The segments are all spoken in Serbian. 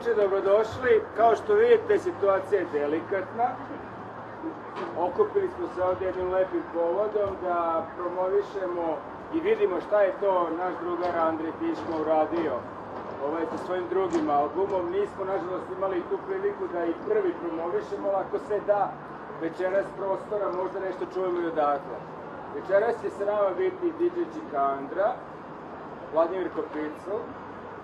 inače, dobrodošli. Kao što vidite, situacija je delikatna. Okupili smo se ovdje jednim lepim povodom da promovišemo i vidimo šta je to naš drugar Andrej Tišma uradio sa svojim drugim albumom. Nismo, nažalost, imali tu priliku da i prvi promovišemo, ali ako se da, večeras prostora, možda nešto čujemo i odatle. Večeras će sa nama biti DJ Čikandra, Vladimir Kopicl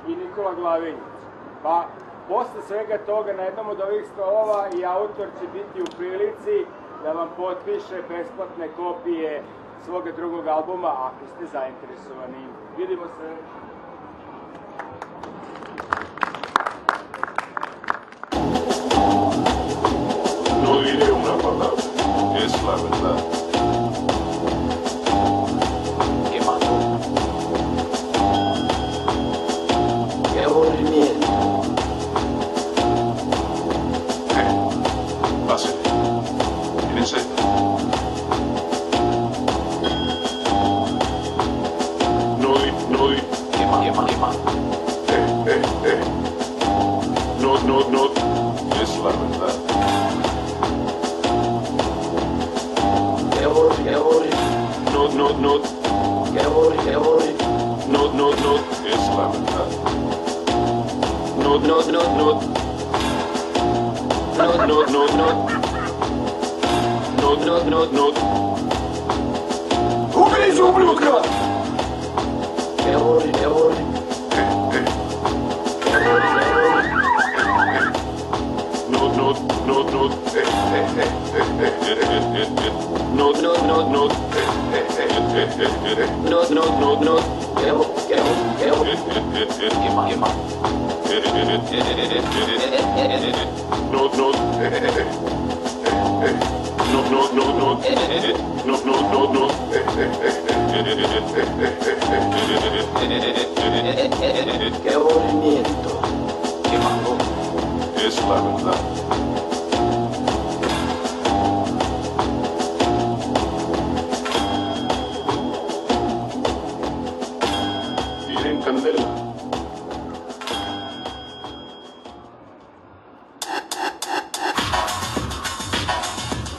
i Nikola Glavinjić. Pa, posle svega toga, na jednom od ovih stolova i autor će biti u prilici da vam potpiše besplatne kopije svoga drugog albuma, ako ste zainteresovani. Vidimo se. No diré una palabra, es la verdad. ¿Qué pasó? ¡Qué aburrimiento! Pásale. Fíjense. No di. ¿Qué más? No, es la verdad. ¡Qué aburrido! No. ¡Qué aburrido! No, es la verdad. No. ¡Убейте, ублюдка! ¡Qué aburrido! No. ¿Qué más? ¡Qué aburrimiento! ¿Qué mambo? Es la verdad. Tiren candela.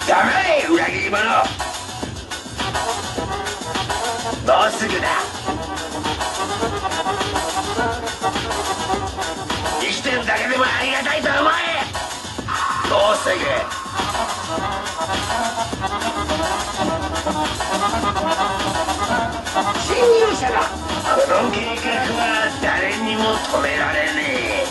¡Dame,裏切り者! もうすぐだ。生きてるだけでもありがたいと思え。もうすぐ。侵入者だ。この計画は誰にも止められねえ。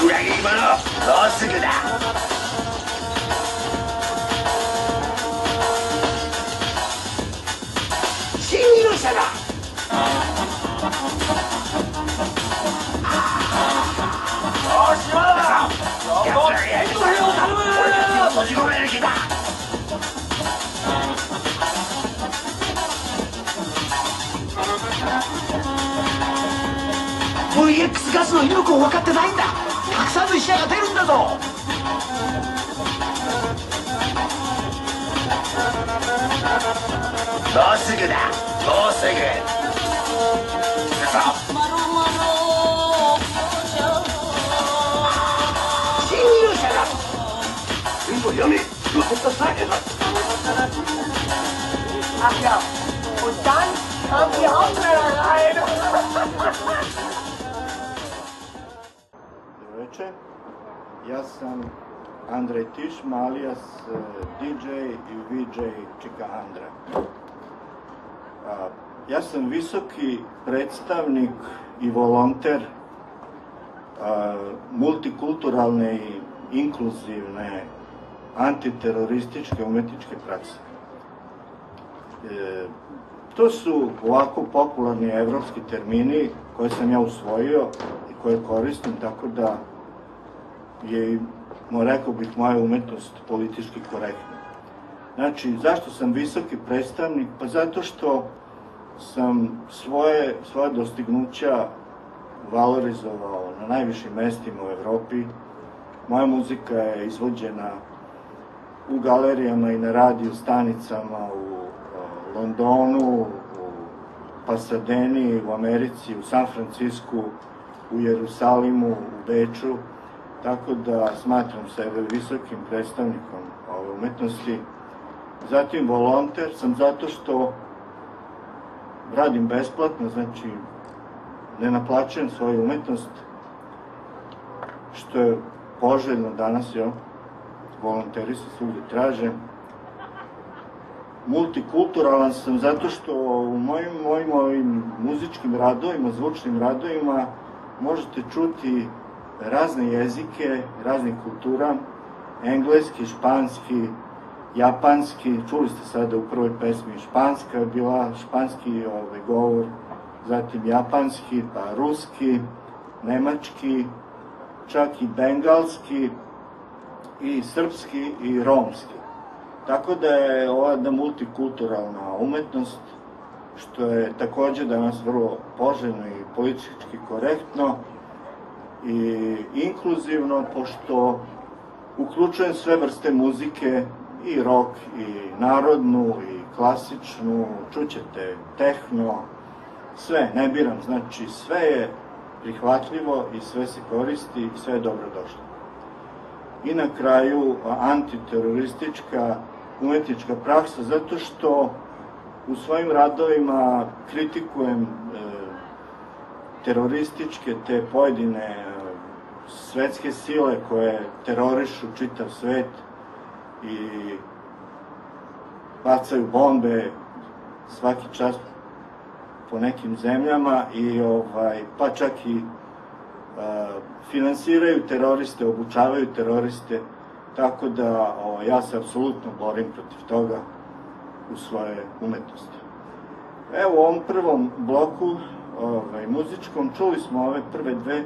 裏切り者、もうすぐだ。侵入者だ。よし、島田さん、やつらがやるぞ。俺たちを閉じ込める気だ。VX ガスの威力を分かってないんだ。たくさんの死者が出るんだぞ。もうすぐだ。もうすぐ。侵入者だ。全部やめ。Ach ja, und dann kam die Hauptmänner rein. Veče, ja sam Andrej Tišma, alias DJ i VJ Čikandra. Ja sam visoki predstavnik i volonter multikulturalne i inkluzivne antiterorističke umetničke prakse. To su ovako popularni evropski termini koje sam ja usvojio i koje koristim, tako da je, rekao bih, moja umetnost politički korektna. Znači, zašto sam visoki predstavnik? Pa zato što sam svoje dostignuća valorizovao na najvišim mestima u Evropi. Moja muzika je izvođena u galerijama i na radio stanicama u Londonu, u Pasadeni, u Americi, u San Francisku, u Jerusalimu, u Beču, tako da smatram sebe visokim predstavnikom ove umetnosti. Zatim, volonter sam zato što radim besplatno, znači ne naplaćujem svoju umetnost, što je poželjno danas, volonteri se svugde traže. Multikulturalan sam zato što u mojim muzičkim radovima, zvučnim radovima možete čuti razne jezike, raznih kultura, engleski, španski, japanski, čuli ste sada u prvoj pesmi španska je bila, španski govor, zatim japanski, pa ruski, nemački, čak i bengalski, i srpski i romski. Tako da je ova jedna multikulturalna umetnost, što je takođe danas vrlo poželjno i politički korektno i inkluzivno, pošto uključujem sve vrste muzike, i rock, i narodnu, i klasičnu, čućete tehno, sve, ne biram, znači sve je prihvatljivo i sve se koristi i sve je dobro došlo. I na kraju antiteroristička umetnička praksa, zato što u svojim radovima kritikujem terorističke te pojedine svetske sile koje terorišu čitav svet i bacaju bombe svaki čas po nekim zemljama i pa čak i finansiraju teroriste, obučavaju teroriste, tako da ja se apsolutno borim protiv toga u svoje umetnosti. Evo u ovom prvom bloku muzičkom čuli smo ove prve dve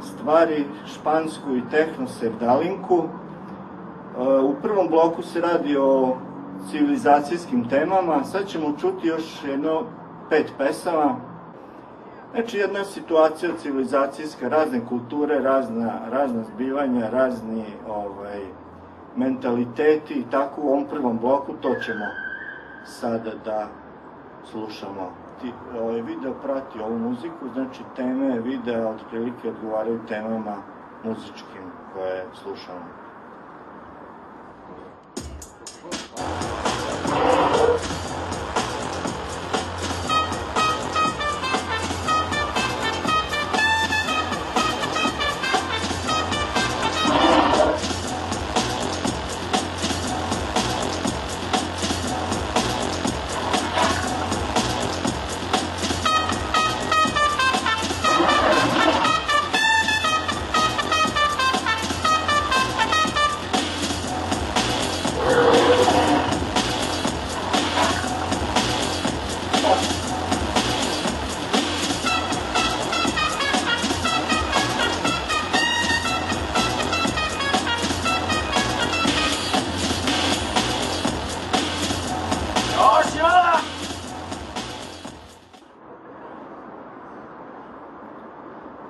stvari, špansku i tehno sevdalinku. U prvom bloku se radi o civilizacijskim temama, sad ćemo čuti još jedno 5 pesama. Znači, jedna situacija civilizacijska, razne kulture, razna zbivanja, razni mentaliteti i tako u ovom prvom bloku, to ćemo sada da slušamo. Video prati ovu muziku, znači teme videa otprilike odgovaraju temama muzičkim koje slušamo.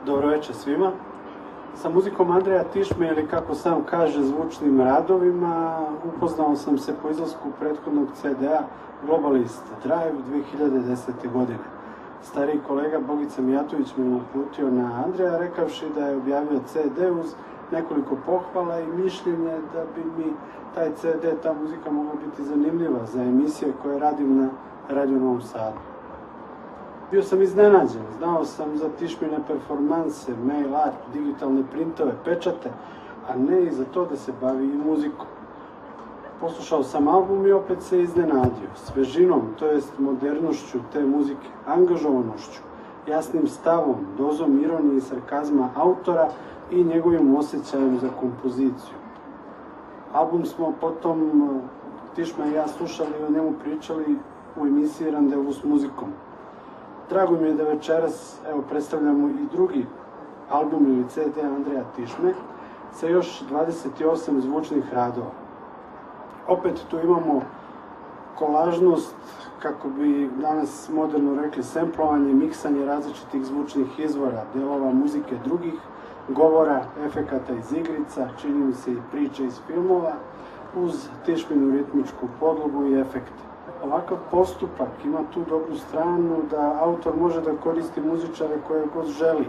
Dobro večer svima. Sa muzikom Andreja Tišme, ili kako sam kaže, zvučnim radovima, upoznao sam se po izlasku prethodnog CD-a Globalist Drive 2010. godine. Stariji kolega Bogica Mijatović me uputio na Andreja, rekavši da je objavio CD uz nekoliko pohvala i mišljenje da bi mi taj CD, ta muzika mogla biti zanimljiva za emisije koje radim na Radio Novom Sadu. Bio sam iznenađen, znao sam za Tišmine performanse, mail art, digitalne printove, pečate, a ne i za to da se bavi i muzikom. Poslušao sam album i opet se iznenadio, svežinom, to jest modernošću te muzike, angažovanošću, jasnim stavom, dozom ironije i sarkazma autora i njegovim osjećajem za kompoziciju. Album smo potom, Tišma i ja, slušali i o njemu pričali u emisiji Randevu s muzikom. Drago mi je da večeras predstavljamo i drugi album ili CD Andreja Tišme sa još 28 zvučnih radova. Opet tu imamo kolažnost, kako bi danas moderno rekli, semplovanje, miksanje različitih zvučnih izvora, delova muzike drugih, govora, efekata iz igrica, čini mi se i priče iz filmova, uz Tišminu ritmičku podlogu i efekte. Ovakav postupak ima tu dobru stranu da autor može da koristi muzičare koje god želi,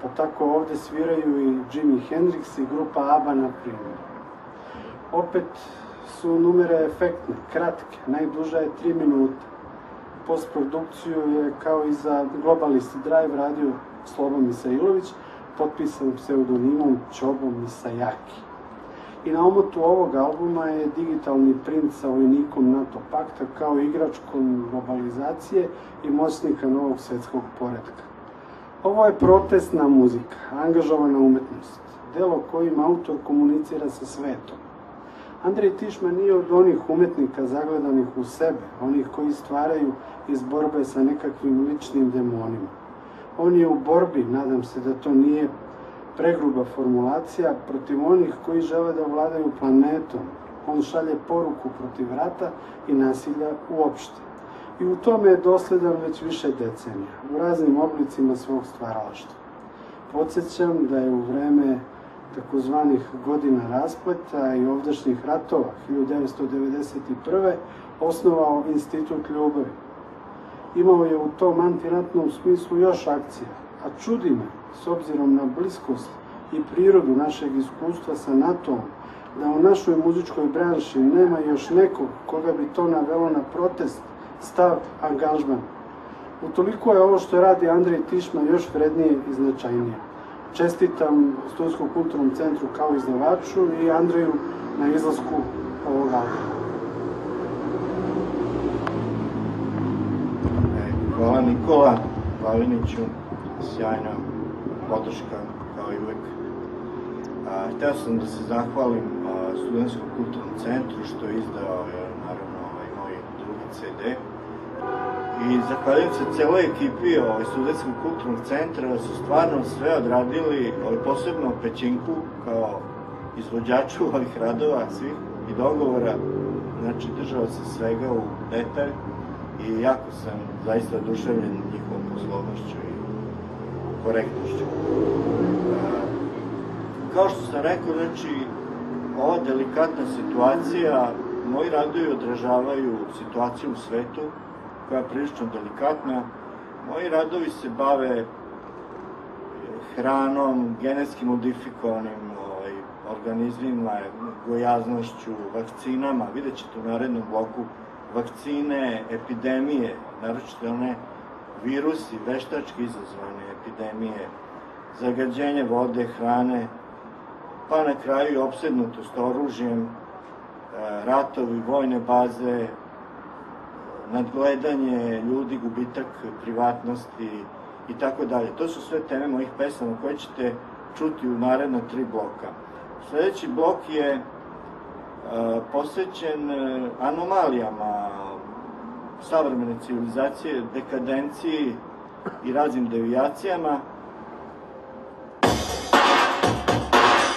pa tako ovde sviraju i Jimi Hendrix i grupa ABBA, na primjer. Opet su numere efektne, kratke, najduža je 3 minuta. Postprodukciju je kao i za Globalist Drive radio Slobo Misailović, potpisan pseudonimom Ćobo Misajaki. I na omotu ovog albuma je digitalni print sa vojnikom NATO pakta kao igračkom globalizacije i moćnika novog svetskog poretka. Ovo je protestna muzika, angažovana umetnost, delo kojim autor komunicira sa svetom. Andrej Tišma nije od onih umetnika zagledanih u sebe, onih koji stvaraju iz borbe sa nekakvim ličnim demonima. On je u borbi, nadam se da to nije pregruba formulacija, protiv onih koji žele da vladaju planetom. On šalje poruku protiv rata i nasilja uopšte. I u tome je dosledan već više decenija, u raznim oblicima svog stvaralaštva. Podsjećam da je u vreme takozvanih godina raspleta i ovdašnjih ratova 1991. osnovao Institut ljubavi. Imao je u tom antiratnom smislu još akcija, a čudi me, s obzirom na bliskost i prirodu našeg iskustva sa NATO-om, da u našoj muzičkoj branši nema još nekog koga bi to navelo na protest, stav, angažman. Utoliko je ovo što radi Andrej Tišma još vrednije i značajnije. Čestitam Studijskom kulturnom centru kao izdavaču i Andreju na izlasku ovog albuma. Hvala Nikola Glaviniću, sjajna podrška kao i uvek. Hteo sam da se zahvalim Studentskom kulturnom centru što je izdao naravno moj drugi CD. I zahvaljujem se celoj ekipi Studentskog kulturnog centra da su stvarno sve odradili, posebno Pećinku kao izvođaču ovih radova svih i dogovora. Znači držao se svega u detalj i jako sam zaista oduševljen njihovom poslovnošću i korektnošću. Kao što sam rekao, znači, ova delikatna situacija, moji radovi odražavaju situaciju u svetu, koja je prilično delikatna. Moji radovi se bave hranom, genetski modifikovanim organizmima, gojaznošću, vakcinama, vidjet ćete u narednom bloku, vakcine, epidemije, naročito one virusi, veštački izazvane epidemije, zagađenje vode, hrane, pa na kraju i opsednutost oružjem, ratovi, vojne baze, nadgledanje ljudi, gubitak privatnosti i tako dalje. To su sve teme mojih pesama koje ćete čuti u naredna 3 bloka. Sledeći blok je posvećen anomalijama savremene civilizacije, dekadenciji i raznim devijacijama.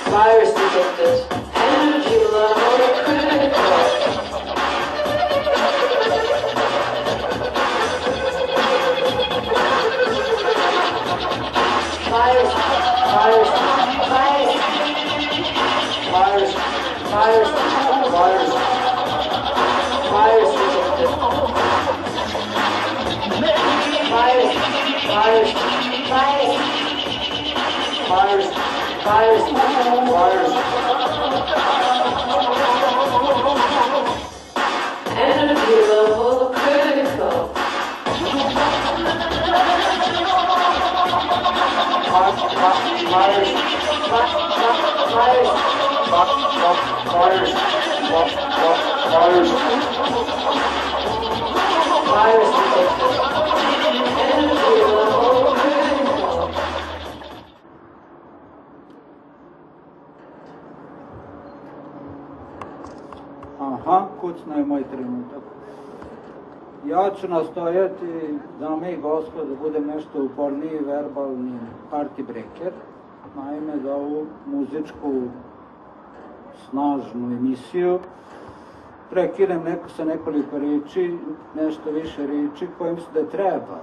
Virus detected. Energy level critical. Virus energy level critical. Aha, kucno je moj trenutak. Ja ću nastojati, dame i gospodo, da budem nešto uporniji, verbalni party breaker. Naime, za ovu muzičku snažnu emisiju prekinem sa nekoliko riječi, nešto više riječi koje mislim da treba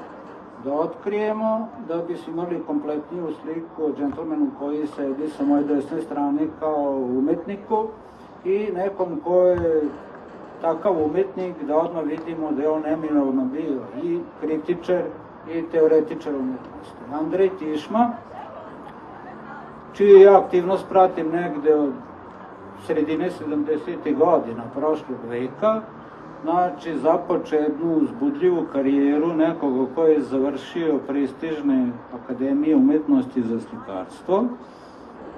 da otkrijemo, da bi si imali kompletniju sliku o džentlmenu koji sedi sa moje desne strane kao umetniku i nekom ko je takav umetnik da odmah vidimo da je on neminovno bio i kritičar i teoretičar umetnosti. Andrej Tišma, čiju ja aktivnost pratim negde od sredine 70. godina prošlog veka, znači započeo jednu uzbudljivu karijeru nekoga koji je završio prestižne akademije umetnosti za slikarstvo,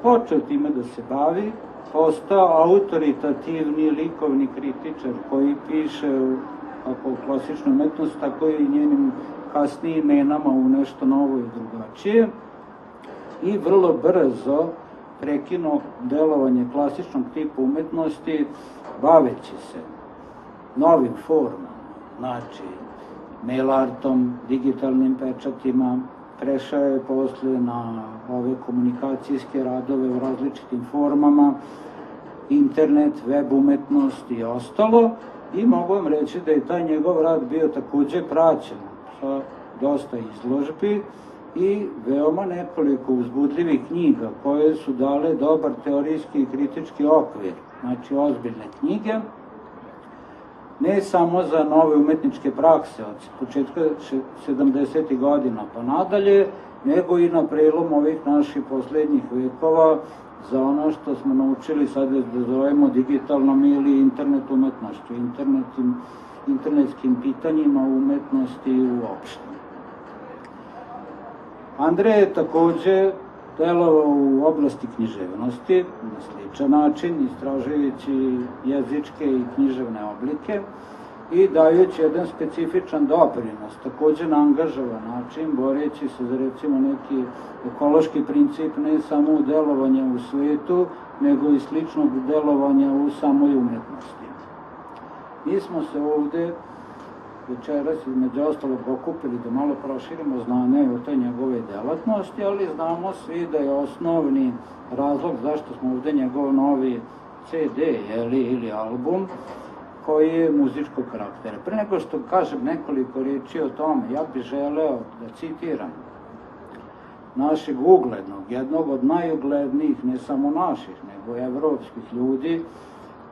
počeo time da se bavi, postao autoritativni likovni kritičar koji piše kako u klasičnoj umetnosti, tako i njenim kasnijim imenama u nešto novo i drugačije, i vrlo brzo prekinuo delovanje klasičnog tipa umetnosti baveći se novim formama, znači mail artom, digitalnim pečatima, prešao je posle na ove komunikacijske radove u različitim formama, internet, web umetnost i ostalo, i mogu vam reći da je taj njegov rad bio takođe praćen sa dosta izložbi i veoma nekoliko uzbudljivih knjiga koje su dale dobar teorijski i kritički okvir, znači ozbiljne knjige, ne samo za nove umetničke prakse od početka 70. godina pa nadalje, nego i na prelom ovih naših poslednjih vekova za ono što smo naučili sad da zovemo digitalnom ili internet umetnošću, internetskim pitanjima umetnosti uopšte. Andrej je takođe delovao u oblasti književnosti na sličan način, istražujući jezičke i književne oblike i dajući jedan specifičan doprinos, takođe na angažovan način, boreći se za recimo neki ekološki princip ne samo u delovanju u svetu, nego i sličnog delovanja u samoj umetnosti. Mi smo se ovde večeras između ostalog okupili da malo proširimo znanje o toj njegove delatnosti, ali znamo svi da je osnovni razlog zašto smo ovde njegov novi CD ili album koji je muzičkog karaktera. Pre nego što kažem nekoliko reči o tome, ja bih želeo da citiram našeg uglednog, jednog od najuglednijih, ne samo naših, nego evropskih ljudi,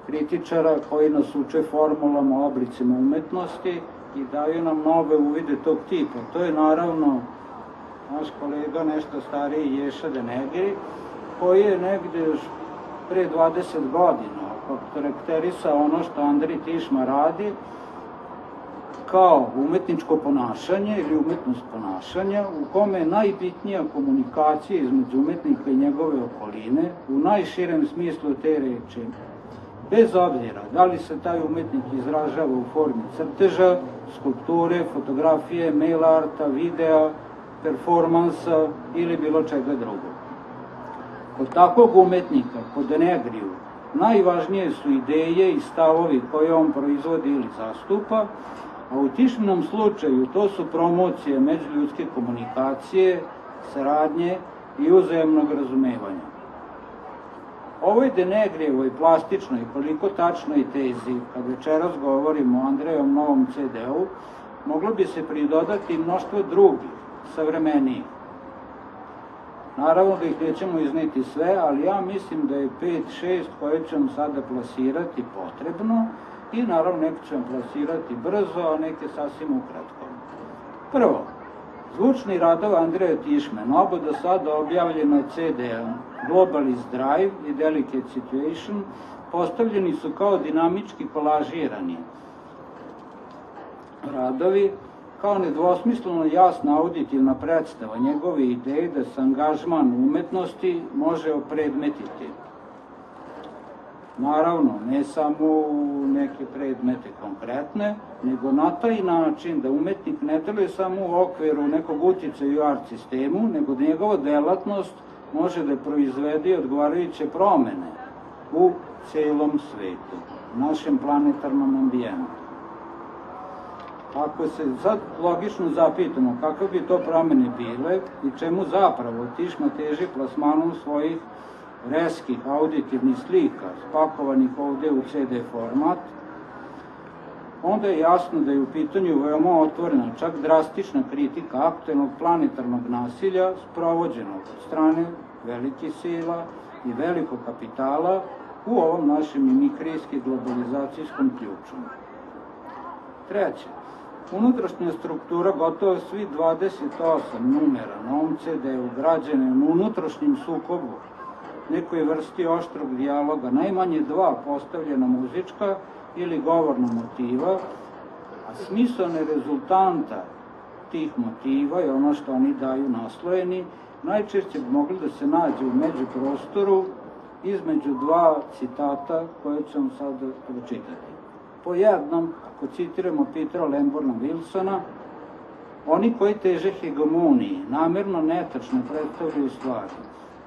kritičara koji nas uče formulama, oblicima umetnosti i daju nam nove uvide tog tipa. To je naravno naš kolega, nešto stariji, Ješa Denegri, koji je negde još pre 20 godina karakterisao ono što Andrej Tišma radi kao umetničko ponašanje ili umetnost ponašanja u kome je najbitnija komunikacija između umetnika i njegove okoline u najširem smislu te reči. Bez obzira da li se taj umetnik izražava u formi crteža, skulpture, fotografije, mail arta, videa, performansa ili bilo čega drugog. Kod takvog umetnika, kod Denegriju, najvažnije su ideje i stavovi koje on proizvodi ili zastupa, a u Tišminom slučaju to su promocije međuljudske komunikacije, saradnje i uzajamnog razumevanja. Ovoj Denegrijevoj plastičnoj, koliko tačnoj tezi, kad večeras govorimo o Andrejevom novom CD-u, moglo bi se pridodati mnoštvo drugih, savremenijih. Naravno da ih nećemo izneti sve, ali ja mislim da je 5-6 koje ću vam sada plasirati potrebno i naravno neke ću vam plasirati brzo, a neke sasvim ukratko. Prvo, zvučni radov Andreja Tišmana, oba do sada objavljena CD-a Globalist Drive i Delicate Situation, postavljeni su kao dinamički kolažirani radovi, kao nedvosmisleno jasna auditivna predstava njegove ideje da se angažman umetnosti može opredmetiti. Naravno, ne samo u neke predmete konkretne, nego na taj način da umetnik ne deluje samo u okviru nekog uticaja u art sistemu, nego da njegova delatnost može da proizvede odgovarajuće promene u celom svetu, u našem planetarnom ambijentu. Ako se sad logično zapitamo kakve bi to promene bile i čemu zapravo Tišma teži plasmanom svojih reskih auditivnih slika spakovanih ovde u CD format, onda je jasno da je u pitanju veoma otvorena, čak drastična kritika aktuelnog planetarnog nasilja sprovođenog od strane velikih sila i velikog kapitala u ovom našem mimikrijski globalizacijskom ključu. Treće, unutrašnja struktura gotovo svi 28 numera na ovom CD-u građene u unutrašnjem sukobu, nekoj vrsti oštrog dijaloga, najmanje 2 postavljena muzička ili govorna motiva, a smislene rezultanta tih motiva i ono što oni daju naslojeni, najčešće bi mogli da se nađe u međuprostoru između 2 citata koje ću vam sad pročitati. Po jednom, ako citiramo Petera Lamborna Wilsona, oni koji teže hegemoniji namerno netačno predstavljaju stvari,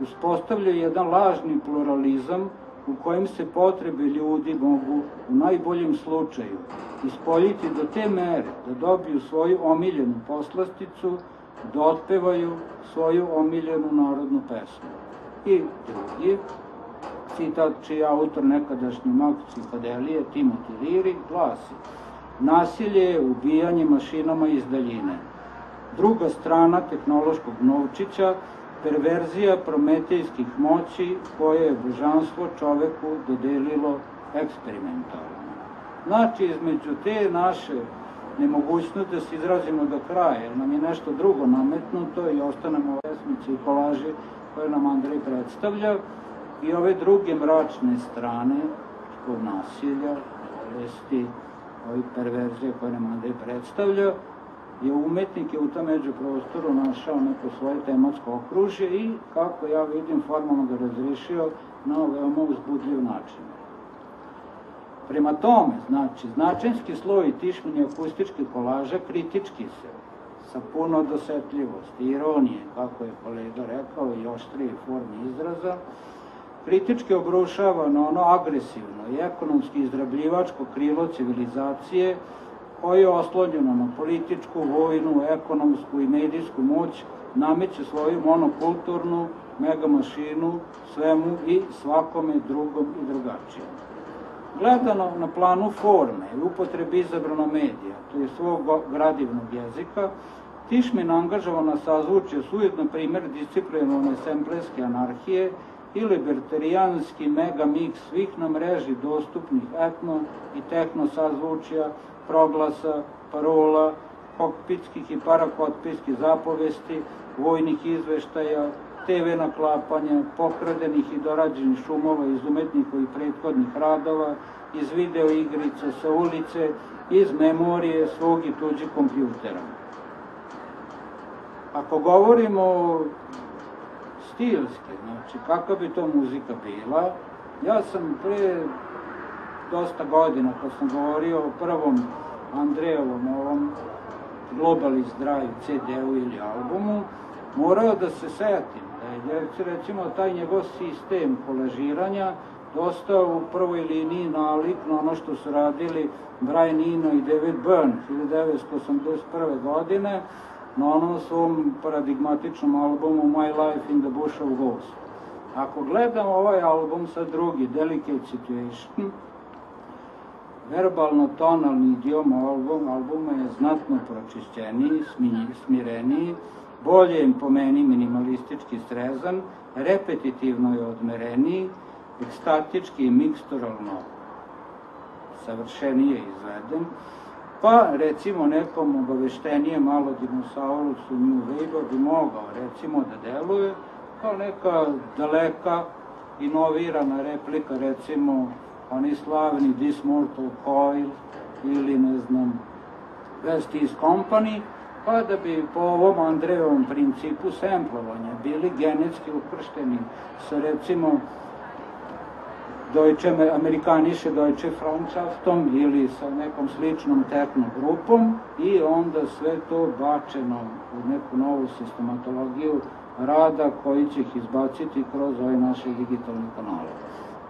uspostavljaju jedan lažni pluralizam u kojem se potrebe ljudi mogu u najboljem slučaju ispoljiti do te mere da dobiju svoju omiljenu poslasticu, da otpevaju svoju omiljenu narodnu pesmu. I drugi, citat čiji je autor nekadašnji mag psihodelije Timothy Leary, glasi: nasilje je ubijanje mašinama iz daljine. Druga strana tehnološkog novčića, perverzija prometejskih moći koje je božanstvo čoveku dodelilo eksperimentalno. Znači, između te naše nemogućnosti da se izrazimo do kraja, jer nam je nešto drugo nametnuto i ostanemo u pesmici i kolaži koje nam Andrej predstavlja, i ove druge mračne strane, kod nasilja, bolesti, ovih perverzije koje nam Andrej predstavlja, je umetnik je u tom međuprostoru našao neko svoje tematsko okružje i, kako ja vidim, formalno ga razrešio na veoma uzbudljiv način. Prema tome, znači, značajnski sloj tišmine akustičke kolaža kritički se, sa puno dosetljivosti, ironije, kako je kolega rekao, i oštrije forme izraza, kritički obrušava na ono agresivno i ekonomski izrabljivačko krilo civilizacije koje je oslonjeno na političku, vojnu, ekonomsku i medijsku moć, nameće svoju monokulturnu megamašinu svemu i svakome drugom i drugačijem. Gledano na planu forme i upotrebi izabrano medija, to je svog gradivnog jezika, Tišmin angažovana sazvučje su ujedno primer disciplinovane sempleske anarhije i libertarijanski megamix svih na mreži dostupnih etno i tehno sazvučja, proglasa, parola, kokpitskih i parakokpitskih zapovesti, vojnih izveštaja, TV naklapanja, pokradenih i dorađenih šumova iz umetnikovih prethodnih radova, iz video igrica sa ulice, iz memorije svog i tuđih kompjutera. Ako govorimo stilski, znači kakva bi to muzika bila, ja sam pre dosta godina, kad sam govorio o prvom Andrejevom ovom Globalist Drive CD-u ili albumu, morao da se setim da je recimo taj njegov sistem kolažiranja dosta u prvoj liniji nalik na ono što su radili Brian Eno i David Byrne 1981. godine na onom svom paradigmatičnom albumu My Life in the Bush of Ghosts. Ako gledamo ovaj album sa drugi, Delicate Situation, verbalno-tonalni idiom albuma je znatno pročišćeniji, smireniji, bolje po meni minimalistički srezan, repetitivno je odmereniji, ekstatički i miksturalno savršenije izveden, pa recimo nekom obaveštenijem malo dinosaurusu New Wave bi mogao recimo da deluje kao neka daleka inovirana replika recimo oni slavni This Mortal Coil ili ne znam West East Company, pa da bi po ovom Andrejevom principu semplovanja bili genetski ukršteni sa recimo amerikaniše Deutsche Freundschaftom ili sa nekom sličnom techno grupom i onda sve to bačeno u neku novu sistematologiju rada koji će ih izbaciti kroz ove naše digitalne kanale.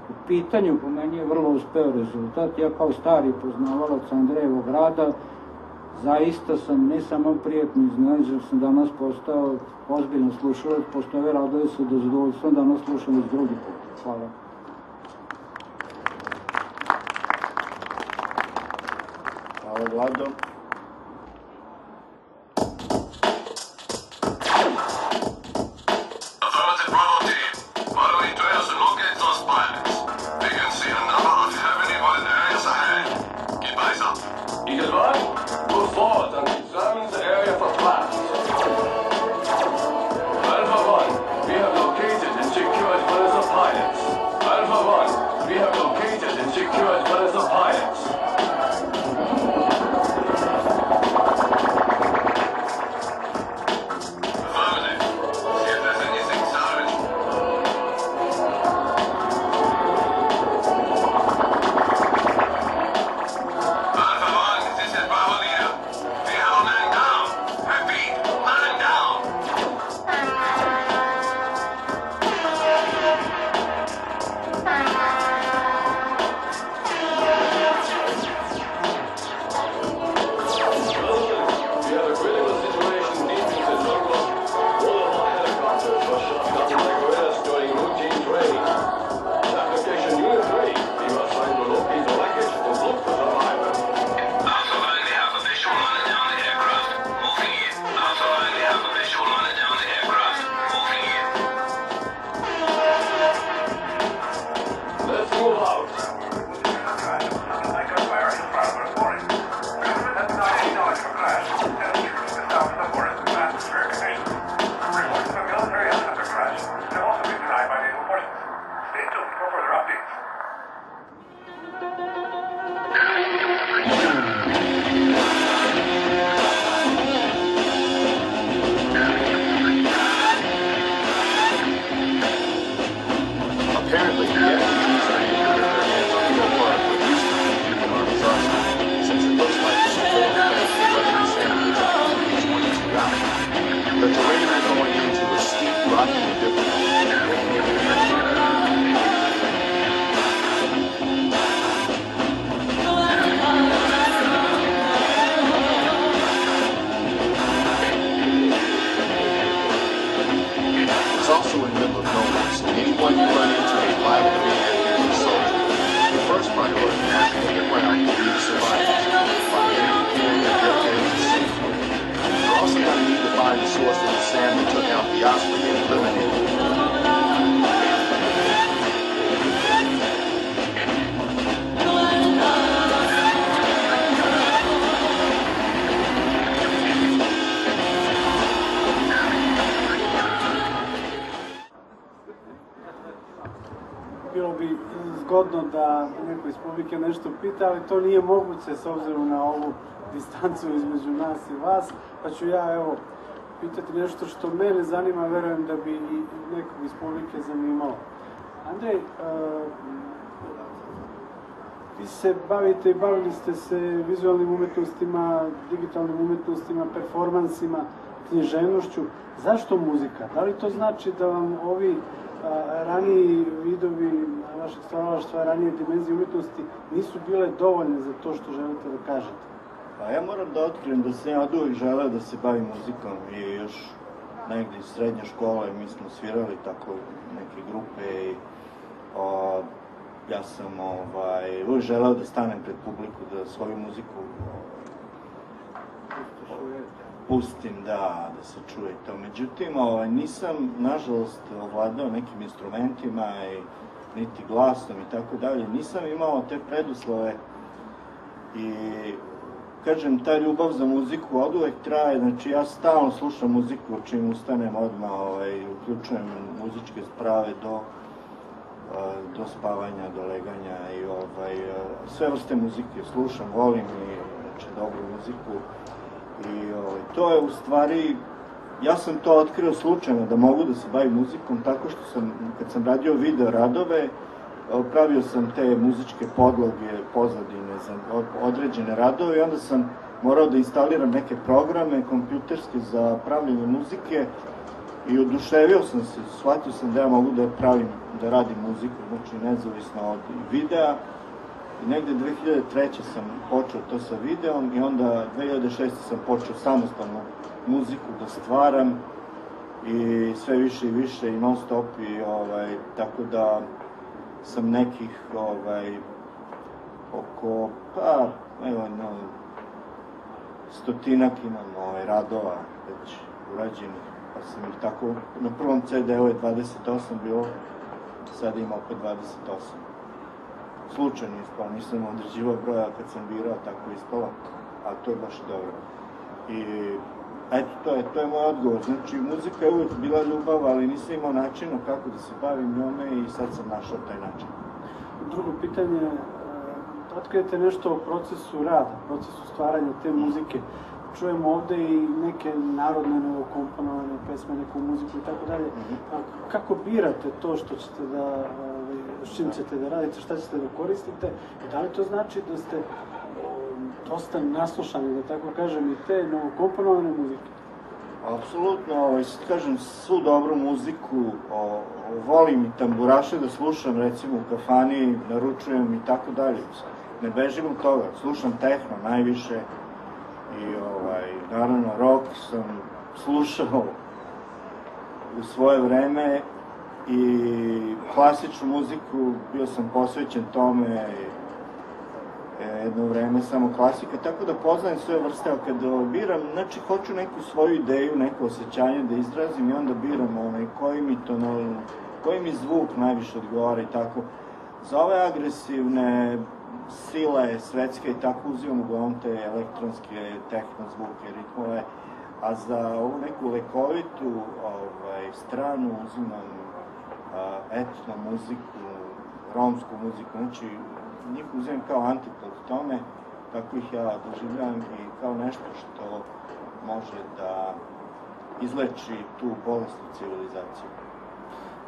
U pitanju po meni je vrlo uspeo rezultat. Ja kao stari poznavalac Andrejevog rada zaista sam ne samo prijatno iznenađen, sam danas postao ozbiljno slušalac, pošto ove radove su do zadovoljstva danas slušam iz drugi put. Hvala. Hvala, Vlado. Affirmative Bravo team. Following trails and locate those pilots. Figure It's also a whip of notice. Anyone you run into a live band and a soldier. The first priority is to get around to be the survivors. Find any employee that they're able to safely. You're also going to need to find the source of the SAM that took out the Osprey and eliminate it. Bilo bi zgodno da neko iz publike nešto pita, ali to nije moguće s obzirom na ovu distancu između nas i vas, pa ću ja evo pitati nešto što mene zanima, verujem da bi i nekog iz publike zanimalo. Andrej, vi se bavite i bavili ste se vizualnim umetnostima, digitalnim umetnostima, performansima, književnošću. Zašto muzika? Da li to znači da vam ovi raniji vidovi vašeg stvaralaštva, ranije dimenzije umetnosti nisu bile dovoljne za to što želite da kažete? Pa ja moram da otkrijem da sam ja od uvijek želeo da se bavim muzikom i još negdje iz srednje škole mi smo svirali tako neke grupe i ja sam uvijek želeo da stanem pred publiku, da svoju muziku pustim, da se čuje to. Međutim, nisam, nažalost, ovladao nekim instrumentima i niti glasom i tako dalje. Nisam imao te preduslove i, kažem, ta ljubav za muziku od uvek traje. Znači, ja stalno slušam muziku, čim ustanem odmah, uključujem muzičke sprave do spavanja, do leganja i sve vrste muzike slušam, volim i znači, dobru muziku. I to je u stvari, ja sam to otkrio slučajno da mogu da se bavim muzikom tako što sam, kad sam radio video radove, pravio sam te muzičke podloge, pozadine za određene radove i onda sam morao da instaliram neke programe kompjuterske za pravljenje muzike i oduševio sam se, shvatio sam da ja mogu da radim muziku, znači nezavisno od videa. I negde 2003. sam počeo to sa videom i onda 2006. sam počeo samostalno muziku da stvaram i sve više i više i non stop i tako da sam nekih oko, pa evo, stotinak imam radova već urađenih, pa sam ih tako, na prvom CD-u je 28 bilo, sada ima opet 28. Slučajno ispalo, nisam određivao broja kad sam birao, tako ispalo, a to je baš dobro. I eto, to je moj odgovor. Znači, muzika je uvijek bila ljubav, ali nisam imao načina kako da se bavim njome i sad sam našao taj način. Drugo pitanje, otkrijete nešto o procesu rada, procesu stvaranja te muzike. Čujemo ovde i neke narodne novokomponovane pesme, neku muziku i tako dalje. Kako birate to što ćete da, s čim ćete da radite, šta ćete da koristite i da li to znači da ste dosta naslušani, da tako kažem, i te novokomponovane muzike? Apsolutno, kažem, svu dobru muziku, volim i tamburaše da slušam, recimo u kafani, naručujem i tako dalje. Ne bežim od toga, slušam tehno najviše i naravno rock sam slušao u svoje vreme i klasičnu muziku, bio sam posvećen tome jedno vreme samo klasika, tako da poznajem sve vrste, ali kad biram, znači hoću neku svoju ideju, neko osjećanje da izrazim i onda biram koji mi zvuk najviše odgovara i tako. Za ove agresivne sile svetske i tako uzimam uglavnom te elektronske tehno zvuke, ritmove, a za ovu neku lekovitu stranu uzimam etno muziku, romsku muziku, znači njih uzimam kao antipod tome, tako ih ja doživljavam i kao nešto što može da izleči tu bolesnu civilizaciju.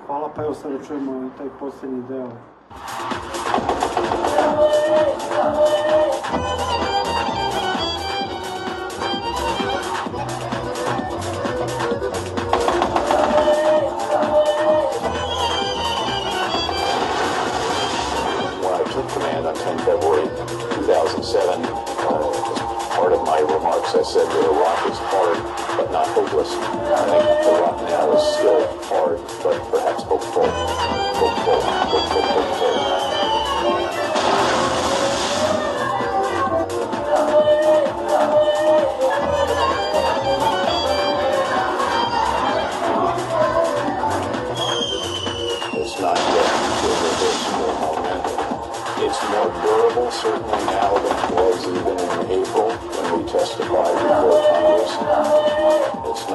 Hvala, pa evo sada čujemo i taj posljednji deo. Command on 10 February 2007. Part of my remarks, I said that Iraq is hard, but not hopeless. I think Iraq now is still hard.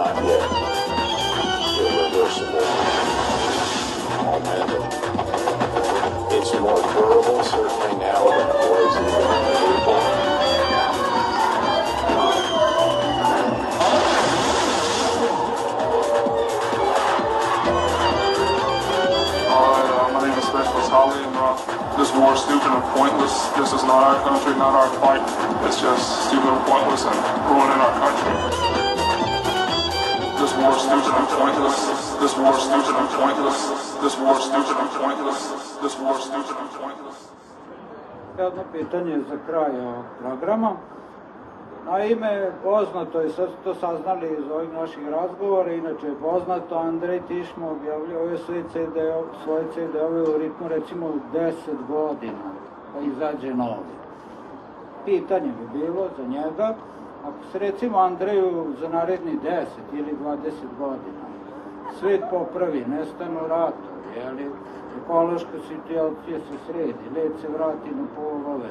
not yet irreversible or mental. It's more durable, certainly now than it was even in April. My name is Specialist Holly, and this war is stupid and pointless. This is not our country, not our fight. It's just stupid and pointless and ruining our country. This war is stupid and pointless. This war is stupid and pointless. This war is stupid and pointless. This war is stupid and pointless. Jedno pitanje za kraj ovog programa. Naime, poznato je, sad to saznali iz ovih naših razgovora, inače je poznato, Andrej Tišma objavljao ove svoje CD-ove u ritmu recimo 10 godina, pa izađe novi. Pitanje bi bilo za njega, ako se recimo Andreju za naredni 10 ili 20 godina svet popravi, nestanu ratovi, jeli, ekološka situacija se sredi, led se vrati na polove,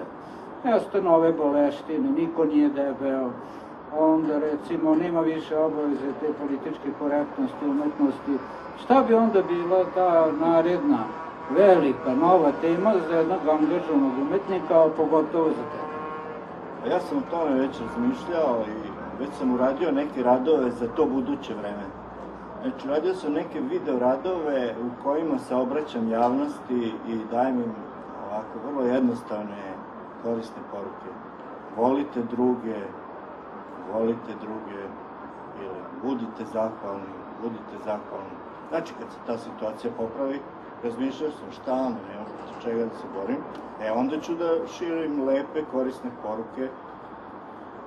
nestanu ove boleštine, niko nije debeo, onda recimo nema više obaveze te političke korektnosti, umetnosti. Šta bi onda bila ta naredna, velika, nova tema za jednog angažovanog umetnika, a pogotovo za tebe? Ja sam o tome već razmišljao i već sam uradio neke radove za to buduće vreme. Znači, radio sam neke video radove u kojima se obraćam javnosti i dajem im ovako vrlo jednostavne korisne poruke. Volite druge ili budite zahvalni. Znači, kad se ta situacija popravi, razmišljao sam šta ono, nema protiv čega da se borim, onda ću da širim lepe, korisne poruke.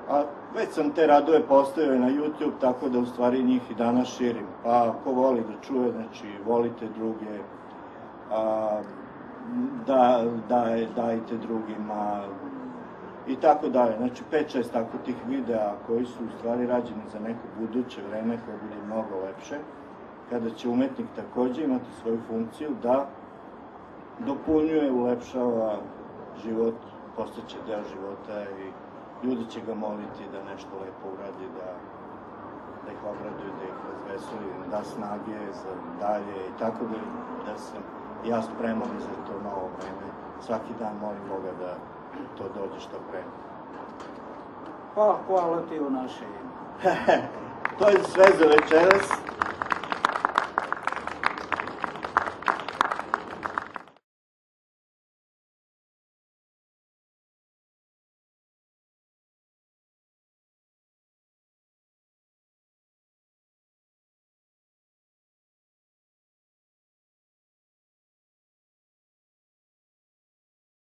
A već sam te radove postavio na YouTube, tako da u stvari njih i danas širim. Pa ko voli da čuje, znači volite druge, dajte drugima i tako dalje. Znači 5-6 tako tih videa koji su u stvari rađeni za neko buduće vreme koje bude mnogo lepše, kada će umetnik takođe imati svoju funkciju da dopunjuje, ulepšava život, postaće deo života i ljudi će ga moliti da nešto lepo uradi, da ih obraduje, da ih razveseli, da snage za dalje i tako da sam ja spreman za to novo vreme. Svaki dan molim Boga da to dođe što pre. Pa, hvala ti u naše ime. To je sve za večeras.